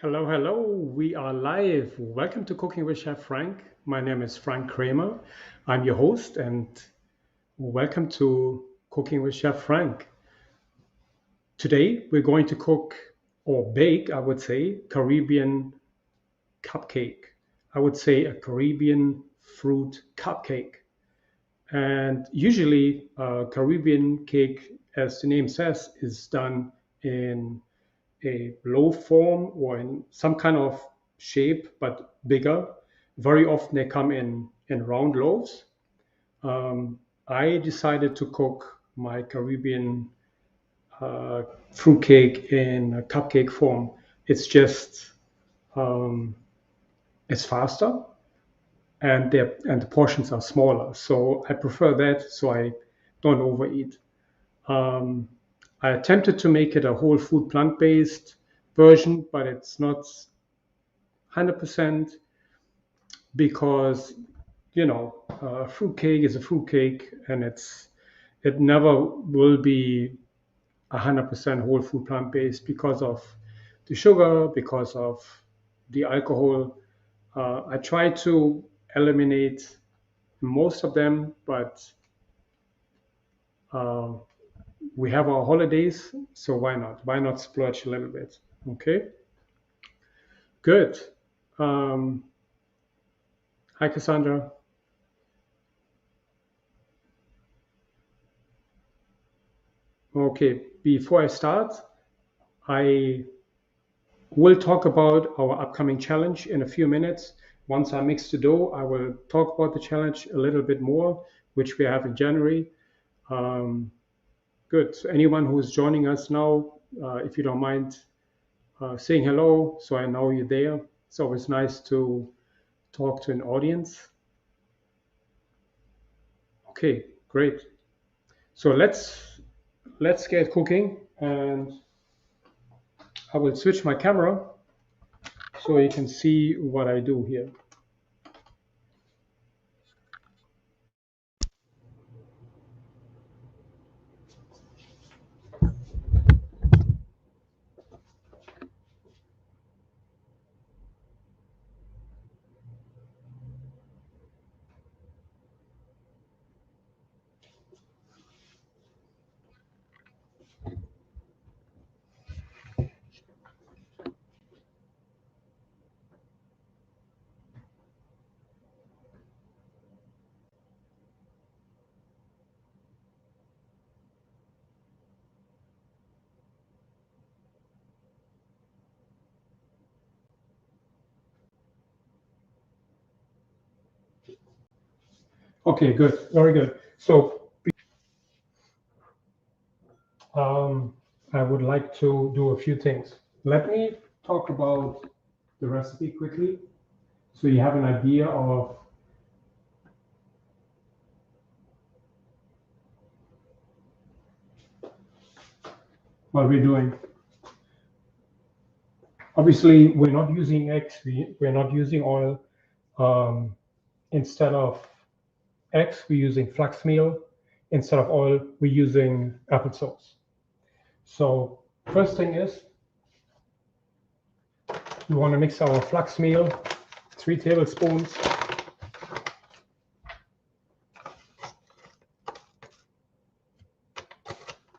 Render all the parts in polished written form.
Hello, hello. We are live. Welcome to Cooking with Chef Frank. My name is Frank Kramer. I'm your host, and welcome to Cooking with Chef Frank. Today, we're going to cook or bake, I would say, Caribbean cupcake. I would say a Caribbean fruit cupcake. And usually, Caribbean cake, as the name says, is done in a loaf form or in some kind of shape, but bigger. Very often they come in round loaves. I decided to cook my Caribbean fruit cake in a cupcake form. It's just um, it's faster and the portions are smaller. So I prefer that so I don't overeat. Um, I attempted to make it a whole food plant-based version, but it's not 100% because fruitcake is a fruitcake and it never will be 100% whole food plant-based because of the sugar, because of the alcohol. I try to eliminate most of them, but uh, we have our holidays, so why not? Why not splurge a little bit? Okay, good. Um, Hi, Cassandra. Okay, before I start, I will talk about our upcoming challenge in a few minutes. Once I mix the dough, I will talk about the challenge a little bit more, which we have in January. Um, Good. So anyone who's joining us now, if you don't mind saying hello, so I know you're there. It's always nice to talk to an audience. Okay, great. So let's get cooking, and I will switch my camera so you can see what I do here. Okay, good, very good. So I would like to do a few things. Let me talk about the recipe quickly so you have an idea of what we're doing. Obviously, we're not using eggs, we're not using oil. Um, Instead of eggs, we're using flax meal. Instead of oil, we're using applesauce. So first thing is we want to mix our flax meal, 3 tablespoons.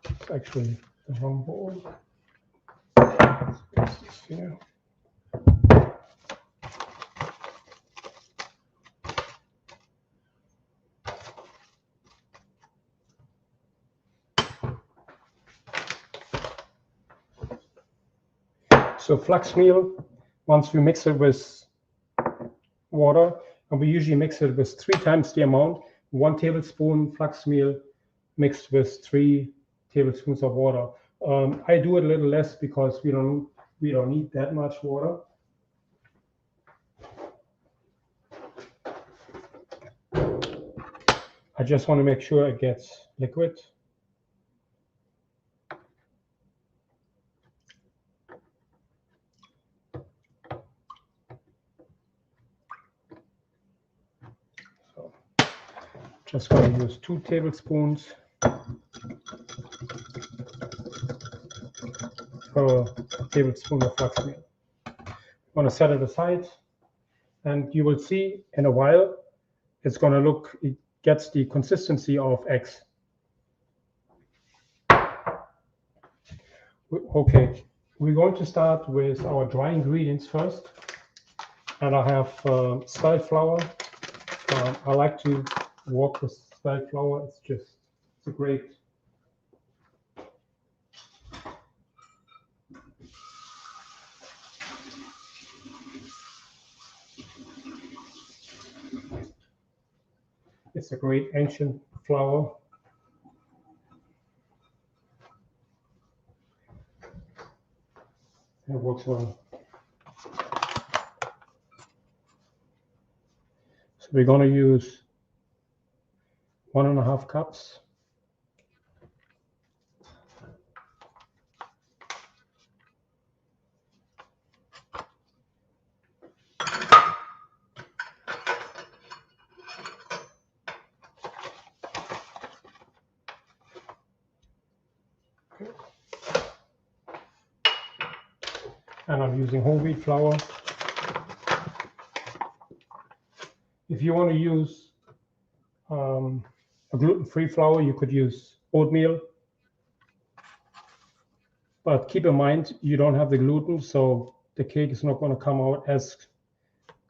It's actually the wrong bowl. Here. So flax meal, once we mix it with water, and we usually mix it with 3 times the amount, 1 tablespoon flax meal mixed with 3 tablespoons of water. I do it a little less because we don't need that much water. I just want to make sure it gets liquid. So just going to use 2 tablespoons per tablespoon of flax meal. I'm going to set it aside, and you will see in a while it's going to look, it gets the consistency of eggs. Okay, we're going to start with our dry ingredients first, and I have spelt flour. I like to work with spelt flour. It's a great. It's a great ancient flour. It works well. So we're going to use 1.5 cups. And I'm using whole wheat flour. If you want to use a gluten-free flour, you could use oatmeal. But keep in mind, you don't have the gluten, so the cake is not going to come out as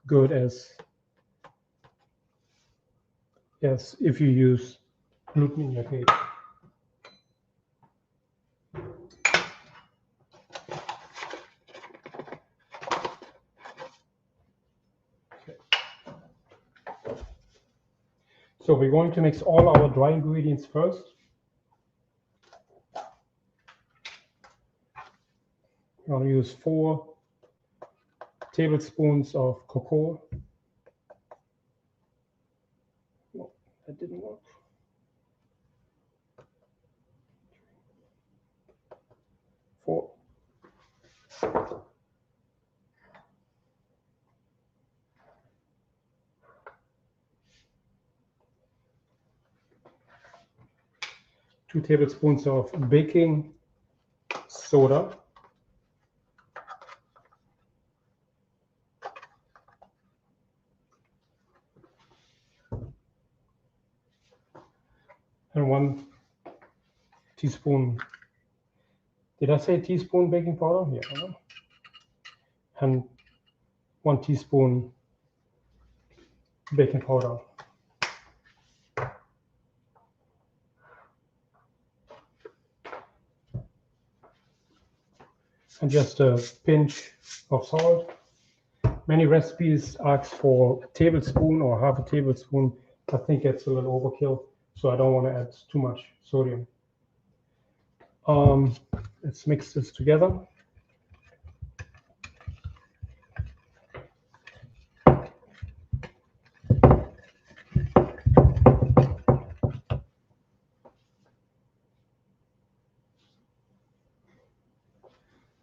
good as if you use gluten in your cake. So we're going to mix all our dry ingredients first. I'm going to use 4 tablespoons of cocoa. No, that didn't work. 4. Two tablespoons of baking soda. And 1 teaspoon. Did I say teaspoon baking powder? Yeah. I know. And 1 teaspoon baking powder. And just a pinch of salt. Many recipes ask for a tablespoon or half a tablespoon. I think it's a little overkill, so I don't want to add too much sodium. Let's mix this together.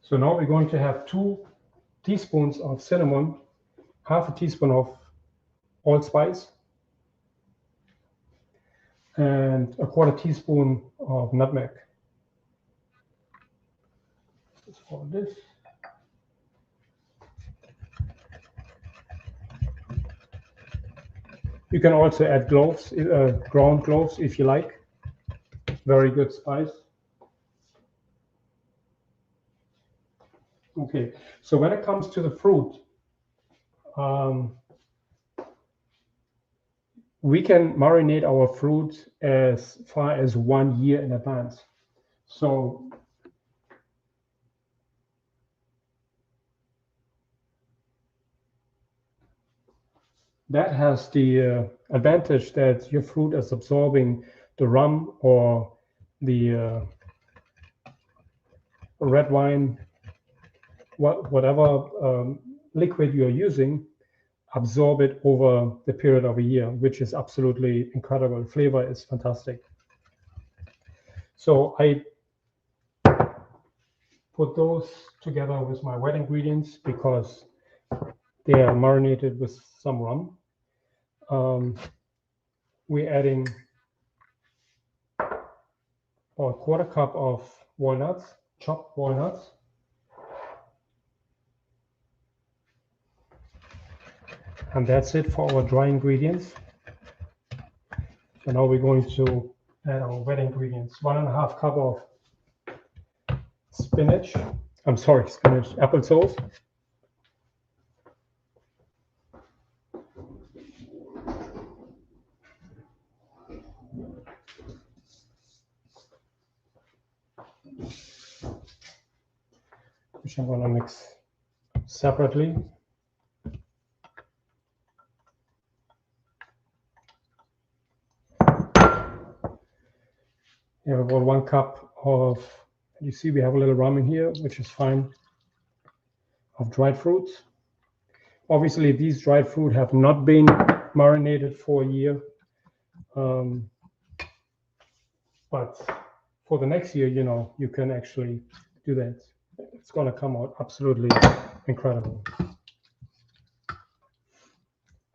So now we're going to have 2 teaspoons of cinnamon, half a teaspoon of allspice, and a 1/4 teaspoon of nutmeg. Let's hold this. You can also add cloves, ground cloves if you like. Very good spice. Okay, so when it comes to the fruit, we can marinate our fruit as far as 1 year in advance. So that has the advantage that your fruit is absorbing the rum or the red wine, whatever liquid you are using, absorb it over the period of a year, which is absolutely incredible. Flavor is fantastic. So I put those together with my wet ingredients because they are marinated with some rum. We're adding about a 1/4 cup of walnuts, chopped walnuts. And that's it for our dry ingredients. So now we're going to add our wet ingredients. 1.5 cup of spinach. Applesauce. Which I'm going to mix separately. We have about 1 cup of, you see we have a little rum in here, which is fine, of dried fruits. Obviously, these dried fruit have not been marinated for a year. But for the next year, you know, you can actually do that. It's going to come out absolutely incredible.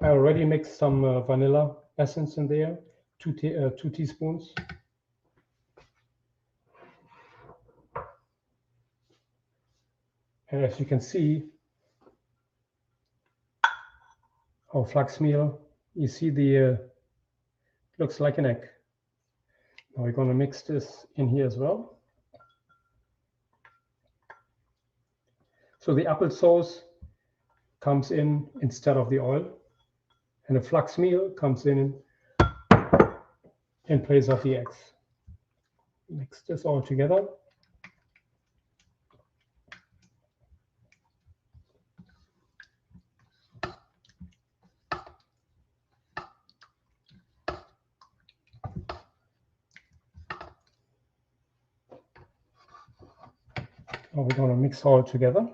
I already mixed some vanilla essence in there, 2 teaspoons. And as you can see, our flax meal, you see the, looks like an egg. Now we're going to mix this in here as well. So the applesauce comes in instead of the oil, and the flax meal comes in place of the eggs. Mix this all together. Now we're going to mix all together.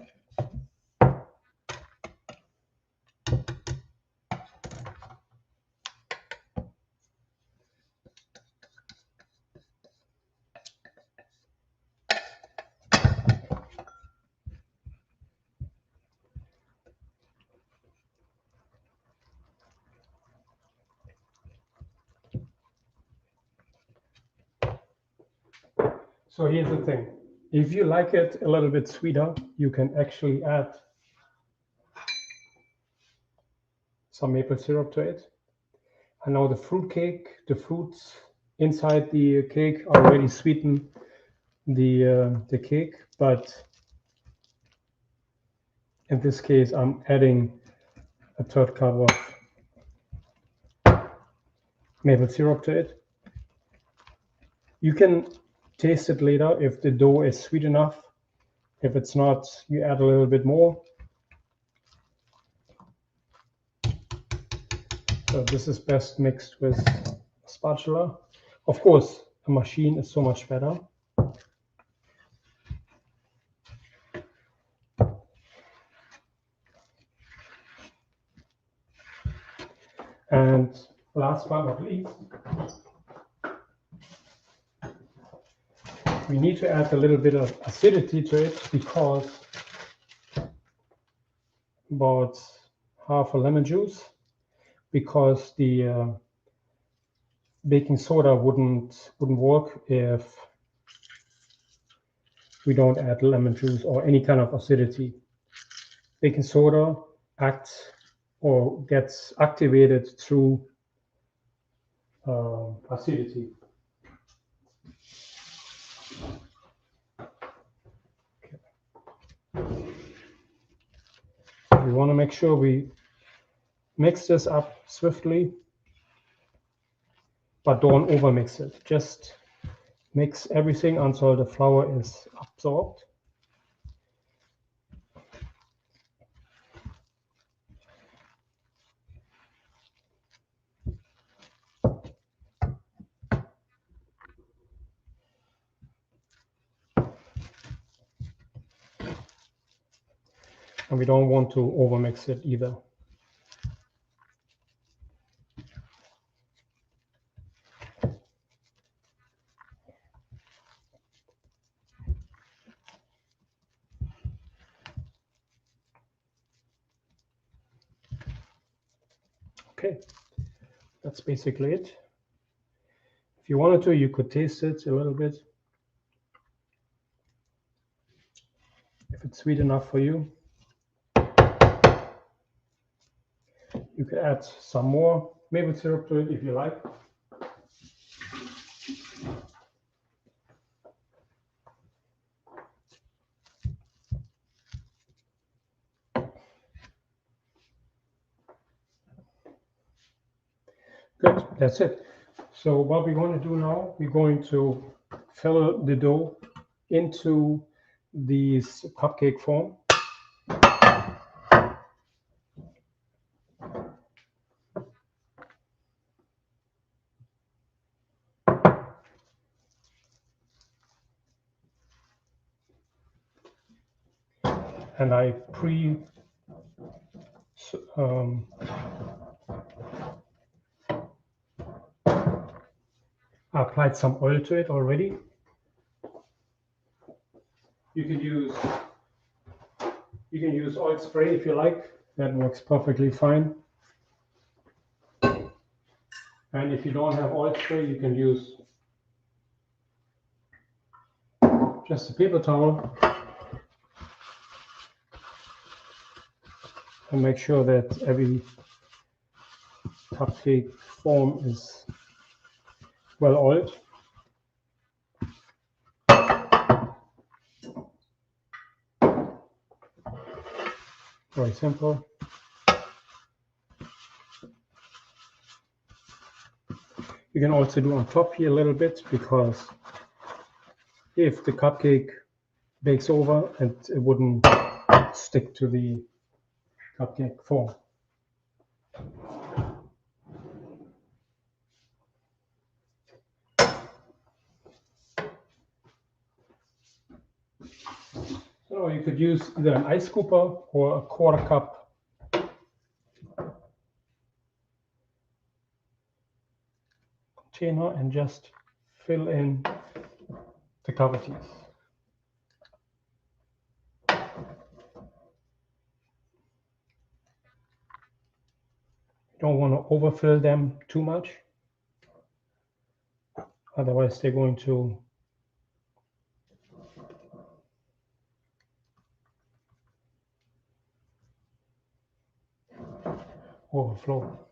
So here's the thing. If you like it a little bit sweeter, you can actually add some maple syrup to it. And now the fruits inside the cake already sweeten the cake, but in this case, I'm adding a 1/3 cup of maple syrup to it. You can taste it later if the dough is sweet enough. If it's not, you add a little bit more. So this is best mixed with a spatula. Of course, a machine is so much better. And last but not least, we need to add a little bit of acidity to it, because about half a lemon juice, because the baking soda wouldn't work if we don't add lemon juice or any kind of acidity. Baking soda acts or gets activated through acidity. We want to make sure we mix this up swiftly, but don't overmix it. Just mix everything until the flour is absorbed. And we don't want to overmix it either. Okay, that's basically it. If you wanted to, you could taste it a little bit. If it's sweet enough for you. You can add some more maple syrup to it if you like. Good, that's it. So what we're going to do now, we're going to fill the dough into this cupcake form. And I applied some oil to it already. You can use oil spray if you like. That works perfectly fine. And if you don't have oil spray, you can use just a paper towel and make sure that every cupcake form is well oiled. Very simple. You can also do on top here a little bit, because if the cupcake bakes over, it wouldn't stick to the cupcake form. So you could use either an ice scooper or a quarter cup container and just fill in the cavities. You don't want to overfill them too much, otherwise they're going to overflow.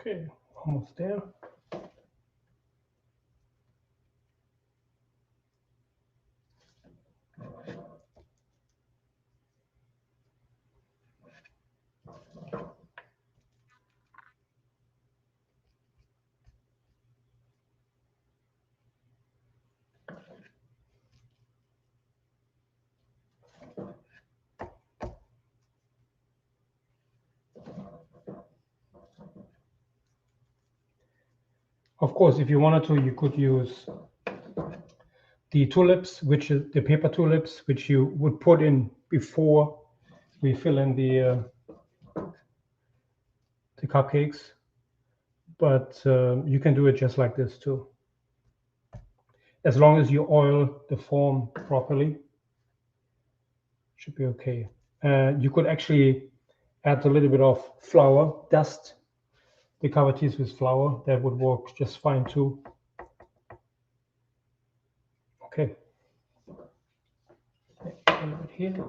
Okay, almost there. Of course, if you wanted to, you could use the tulips, which is the paper tulips, which you would put in before we fill in the cupcakes. But you can do it just like this too. As long as you oil the form properly, should be okay. You could actually add a little bit of flour, dust the cavities with flour. That would work just fine too. Okay. A little bit here.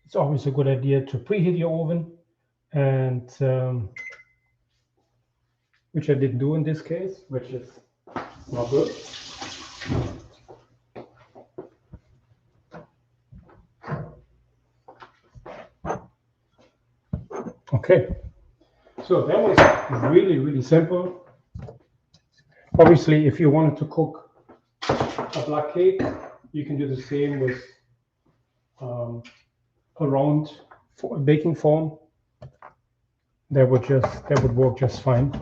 It's always a good idea to preheat your oven, and which I didn't do in this case, which is not good. Okay, so that was really, really simple. Obviously, if you wanted to cook a black cake, you can do the same with um, a round baking form. That would work just fine.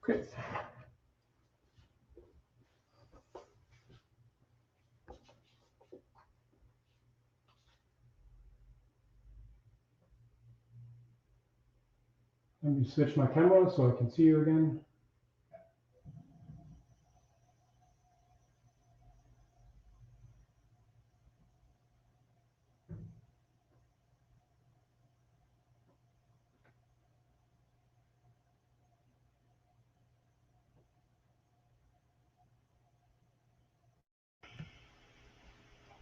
Okay. Let me switch my camera so I can see you again.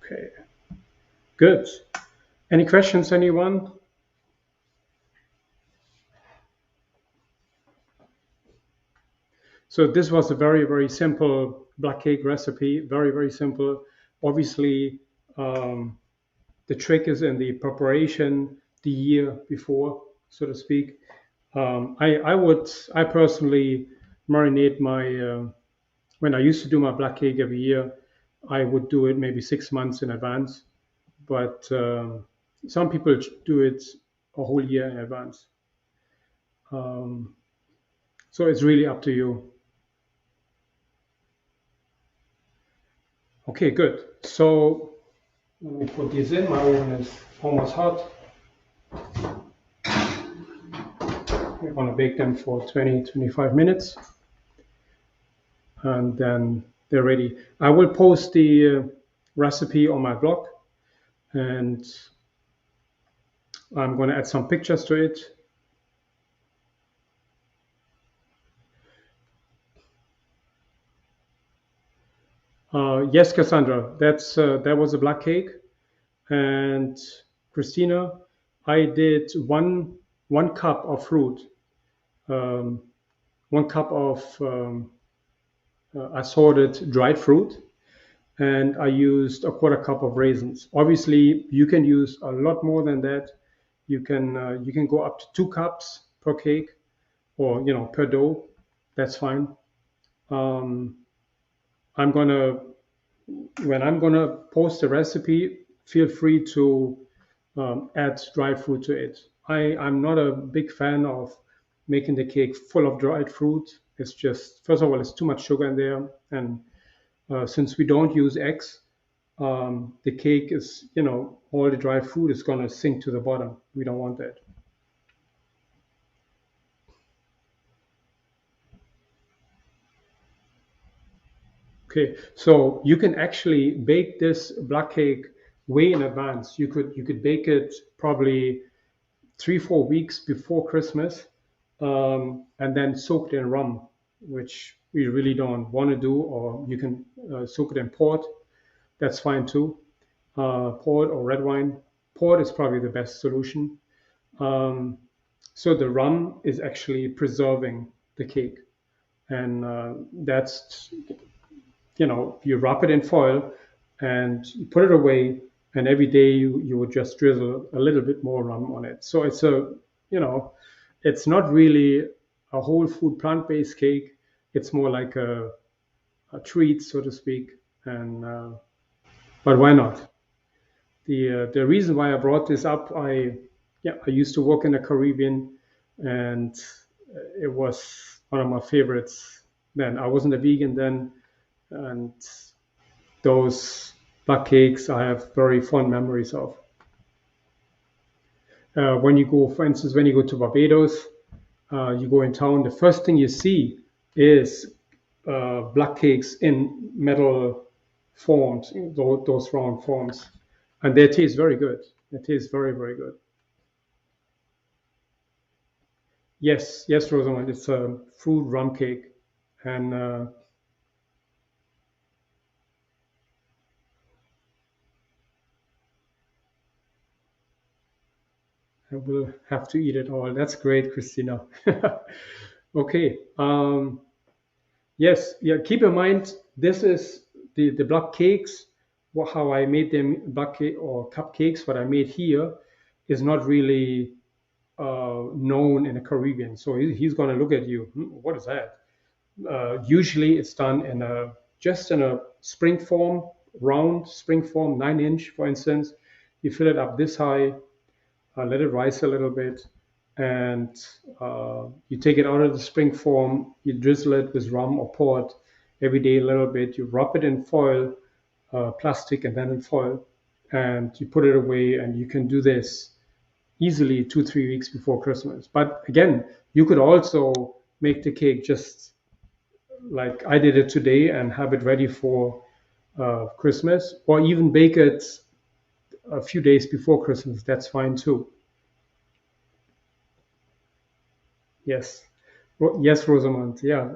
Okay, good. Any questions, anyone? So this was a very, very simple black cake recipe, very, very simple. Obviously, um, the trick is in the preparation the year before, so to speak. I personally marinate my, when I used to do my black cake every year, I would do it maybe 6 months in advance. But some people do it a whole year in advance. Um, so it's really up to you. Okay, good. So let me put these in. My oven is almost hot. We're going to bake them for 20, 25 minutes and then they're ready. I will post the recipe on my blog and I'm going to add some pictures to it. Yes, Cassandra, that was a black cake. And Christina, I did one cup of fruit, um, 1 cup of assorted dried fruit, and I used a quarter cup of raisins. Obviously, you can use a lot more than that. You can go up to 2 cups per cake, or per dough. That's fine. Um, I'm gonna when I'm gonna post the recipe, feel free to add dried fruit to it. I'm not a big fan of making the cake full of dried fruit. It's just, first of all, it's too much sugar in there, and since we don't use eggs, the cake is, all the dry fruit is going to sink to the bottom. We don't want that. Okay, so you can actually bake this black cake way in advance. You could bake it probably 3 4 weeks before Christmas, and then soak it in rum, which we really don't want to do. Or you can soak it in port. That's fine too. Port or red wine. Port is probably the best solution. Um, so the rum is actually preserving the cake, and that's you wrap it in foil and you put it away, and every day you would just drizzle a little bit more rum on it. So you know, it's not really a whole food plant-based cake. It's more like a treat, so to speak. And but why not? The reason why I brought this up, I used to work in the Caribbean, and it was one of my favorites. Then I wasn't a vegan then, and those black cakes I have very fond memories of. When you go, for instance, when you go to Barbados, you go in town, the first thing you see is black cakes in metal forms, those round forms, and they taste very good. They taste very, very good. Yes, yes, Rosamund, it's a fruit rum cake, and I will have to eat it all. That's great, Christina. Okay. Yes, yeah. Keep in mind, this is the block cakes, how I made them, block cake or cupcakes, what I made here is not really known in the Caribbean. So he's going to look at you. What is that? Usually it's done in a just in a spring form, round spring form, 9 inch, for instance. You fill it up this high, let it rise a little bit, and you take it out of the spring form. You drizzle it with rum or port every day a little bit. You wrap it in foil, plastic, and then in foil, and you put it away. And you can do this easily 2 3 weeks before Christmas. But again, you could also make the cake just like I did it today and have it ready for Christmas, or even bake it a few days before Christmas. That's fine too. Yes, yes, Rosamond. Yeah,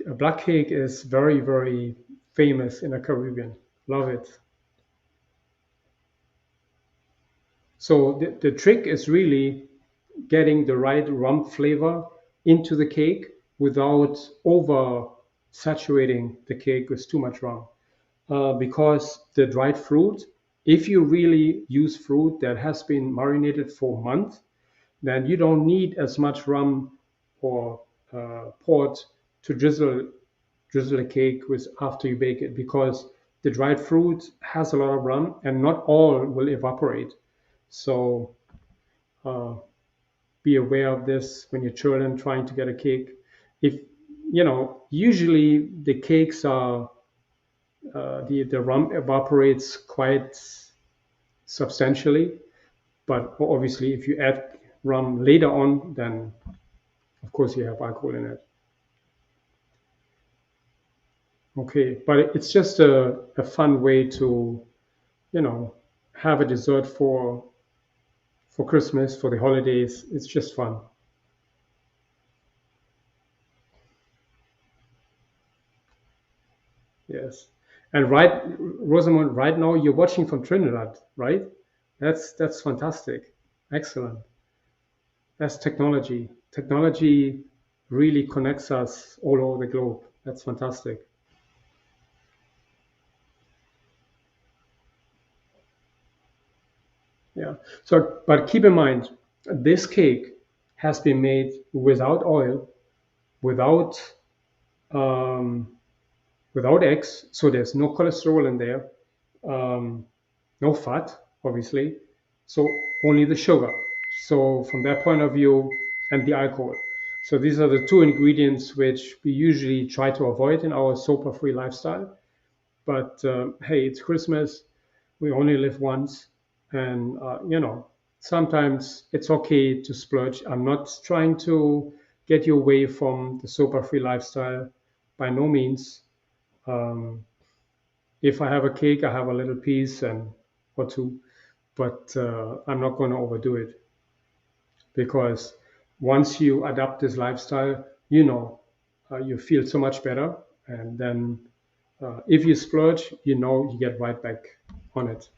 a black cake is very, very famous in the Caribbean. Love it. So the trick is really getting the right rum flavor into the cake without over saturating the cake with too much rum. Because the dried fruit, if you really use fruit that has been marinated for a month, then you don't need as much rum or port to drizzle a cake with after you bake it, because the dried fruit has a lot of rum and not all will evaporate. So uh, be aware of this when your children trying to get a cake. If usually the cakes are the rum evaporates quite substantially, but obviously if you add rum later on, then of course you have alcohol in it. Okay, but it's just a fun way to you know have a dessert for Christmas, for the holidays. It's just fun. Yes. And right, Rosamund, right now you're watching from Trinidad, right? That's fantastic. Excellent. That's technology. Technology really connects us all over the globe. That's fantastic. Yeah. So, but keep in mind, this cake has been made without oil, without um, without eggs, so there's no cholesterol in there, no fat, obviously, so only the sugar. So from that point of view, and the alcohol. So these are the two ingredients which we usually try to avoid in our sober-free lifestyle. But hey, it's Christmas. We only live once, and sometimes it's okay to splurge. I'm not trying to get you away from the sober-free lifestyle, by no means. Um, if I have a cake, I have a little piece and or two, but I'm not going to overdo it, because once you adopt this lifestyle, you feel so much better, and then if you splurge, you get right back on it.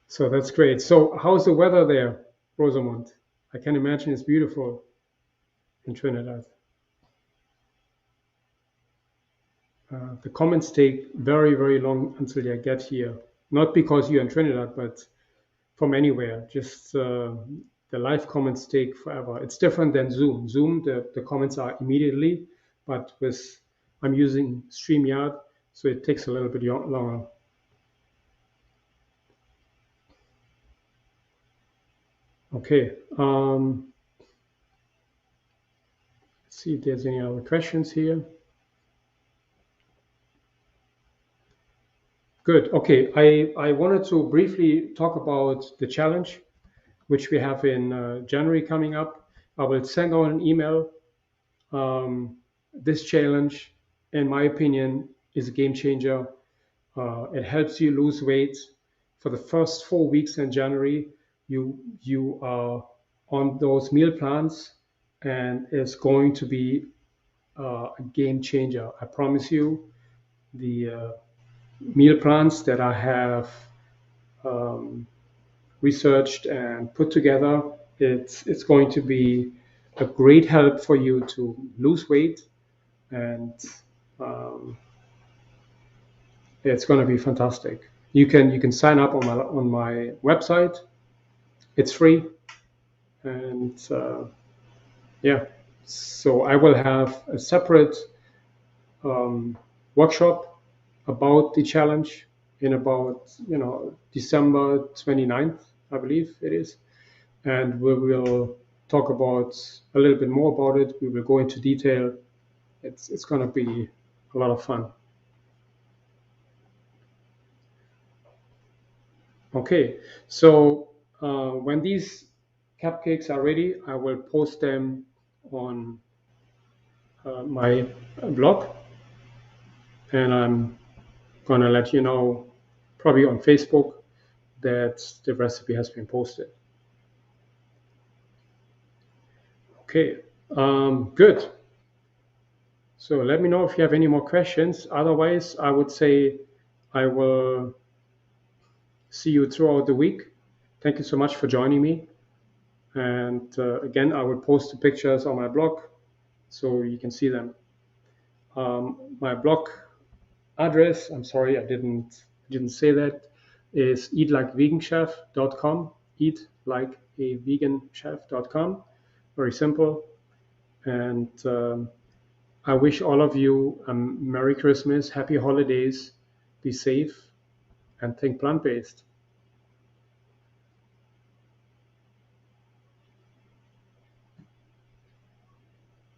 So that's great. So how's the weather there, Rosamond? I can imagine it's beautiful in Trinidad. The comments take very, very long until you get here. Not because you're in Trinidad, but from anywhere. Just the live comments take forever. It's different than Zoom. Zoom, the comments are immediately, but with I'm using StreamYard, so it takes a little bit longer. Okay. Let's see if there's any other questions here. Good. Okay. I wanted to briefly talk about the challenge which we have in January coming up. I will send out an email. This challenge, in my opinion, is a game changer. It helps you lose weight. For the first 4 weeks in January, you are on those meal plans, and it's going to be a game changer. I promise you. The meal plans that I have um, researched and put together, it's going to be a great help for you to lose weight, and um, it's going to be fantastic. You can sign up on my website. It's free, and yeah. So I will have a separate um, workshop about the challenge in about December 29th, I believe it is, and we will talk about a little bit more about it. We will go into detail. It's going to be a lot of fun. Okay, so when these cupcakes are ready, I will post them on my blog, and I'm gonna let you know probably on Facebook that the recipe has been posted. Okay, good. So let me know if you have any more questions. Otherwise, I would say I will see you throughout the week. Thank you so much for joining me. And again, I will post the pictures on my blog so you can see them. My blog address, I'm sorry, I didn't say that, is eatlikeveganchef.com. Eatlikeaveganchef.com. Very simple. And I wish all of you a Merry Christmas, Happy Holidays, be safe, and think plant based.